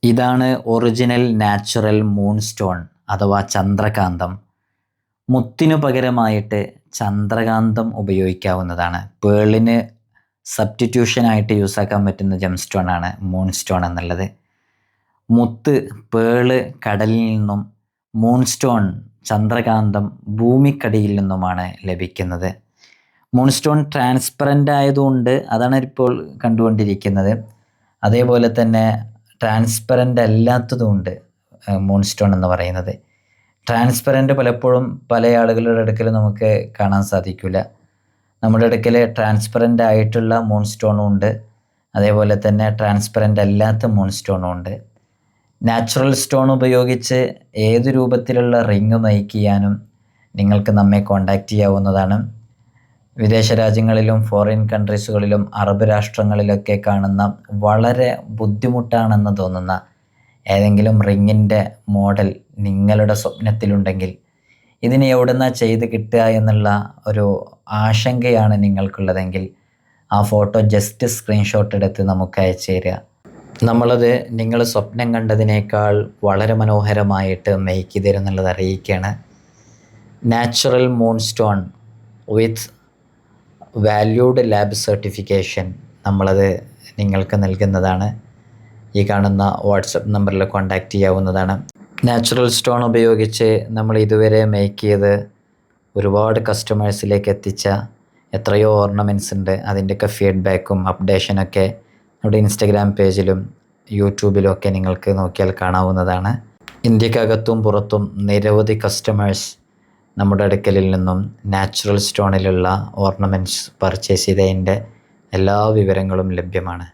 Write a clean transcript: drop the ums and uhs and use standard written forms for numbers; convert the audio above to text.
ഇതാണ് original natural moon stone അഥവാ ചന്ദ്രകാന്തം. മുത്തിനു പകരമായിട്ട് ചന്ദ്രകാന്തം ഉപയോഗിക്കാവുന്നതാണ്. പേളിന് സബ്സ്റ്റിറ്റ്യൂഷനായിട്ട് യൂസാക്കാൻ പറ്റുന്ന ജെം സ്റ്റോൺ ആണ് മൂൺ സ്റ്റോൺ എന്നുള്ളത്. മുത്ത്, പേള് കടലിൽ നിന്നും, മൂൺ സ്റ്റോൺ ചന്ദ്രകാന്തം ഭൂമിക്കടിയിൽ നിന്നുമാണ് ലഭിക്കുന്നത്. മൂൺ സ്റ്റോൺ ട്രാൻസ്പെറൻ്റ് ആയതുകൊണ്ട് അതാണ് ഇപ്പോൾ കണ്ടുകൊണ്ടിരിക്കുന്നത്. അതേപോലെ തന്നെ ട്രാൻസ്പെറൻ്റ് അല്ലാത്തതുകൊണ്ട് മൂൺ സ്റ്റോൺ എന്ന് പറയുന്നത്. ട്രാൻസ്പെറൻ്റ് പലപ്പോഴും പല ആളുകളുടെ അടുക്കൽ നമുക്ക് കാണാൻ സാധിക്കില്ല. നമ്മുടെ അടുക്കൽ ട്രാൻസ്പെറൻ്റ് ആയിട്ടുള്ള മൂൺ സ്റ്റോണും ഉണ്ട്, അതേപോലെ തന്നെ ട്രാൻസ്പെറൻ്റ് അല്ലാത്ത മൂൺ സ്റ്റോണും ഉണ്ട്. നാച്ചുറൽ സ്റ്റോൺ ഉപയോഗിച്ച് ഏത് രൂപത്തിലുള്ള റിങ് മേക്ക് ചെയ്യാനും നിങ്ങൾക്ക് നമ്മെ കോൺടാക്റ്റ് ചെയ്യാവുന്നതാണ്. വിദേശ രാജ്യങ്ങളിലും ഫോറിൻ കൺട്രീസുകളിലും അറബ് രാഷ്ട്രങ്ങളിലൊക്കെ കാണുന്ന വളരെ ബുദ്ധിമുട്ടാണെന്ന് തോന്നുന്ന ഏതെങ്കിലും റിങ്ങിൻ്റെ മോഡൽ നിങ്ങളുടെ സ്വപ്നത്തിലുണ്ടെങ്കിൽ ഇതിനെ എവിടുന്ന ചെയ്ത് കിട്ടുക എന്നുള്ള ഒരു ആശങ്കയാണ് നിങ്ങൾക്കുള്ളതെങ്കിൽ ആ ഫോട്ടോ ജസ്റ്റ് സ്ക്രീൻഷോട്ട് എടുത്ത് നമുക്ക് അയച്ചു തരിക. നമ്മളത് നിങ്ങൾ സ്വപ്നം കണ്ടതിനേക്കാൾ വളരെ മനോഹരമായിട്ട് മേക്ക് ചെയ്ത് തരുന്നുള്ളത് അറിയിക്കുകയാണ്. നാച്ചുറൽ മൂൺ സ്റ്റോൺ വിത്ത് വാല്യൂഡ് ലാബ് സർട്ടിഫിക്കേഷൻ നമ്മളത് നിങ്ങൾക്ക് നൽകുന്നതാണ്. ഈ കാണുന്ന വാട്സപ്പ് നമ്പറിൽ കോൺടാക്റ്റ് ചെയ്യാവുന്നതാണ്. നാച്ചുറൽ സ്റ്റോൺ ഉപയോഗിച്ച് നമ്മൾ ഇതുവരെ മേക്ക് ചെയ്ത് ഒരുപാട് കസ്റ്റമേഴ്സിലേക്ക് എത്തിച്ച എത്രയോ ഓർണമെൻറ്റ്സ് ഉണ്ട്. അതിൻ്റെയൊക്കെ ഫീഡ്ബാക്കും അപ്ഡേഷനൊക്കെ നമ്മുടെ ഇൻസ്റ്റഗ്രാം പേജിലും യൂട്യൂബിലും ഒക്കെ നിങ്ങൾക്ക് നോക്കിയാൽ കാണാവുന്നതാണ്. ഇന്ത്യക്കകത്തും പുറത്തും നിരവധി കസ്റ്റമേഴ്സ് നമ്മുടെ അടുക്കലിൽ നിന്നും നാച്ചുറൽ സ്റ്റോണിലുള്ള ഓർണമെൻറ്റ്സ് പർച്ചേസ് ചെയ്തതിൻ്റെ എല്ലാ വിവരങ്ങളും ലഭ്യമാണ്.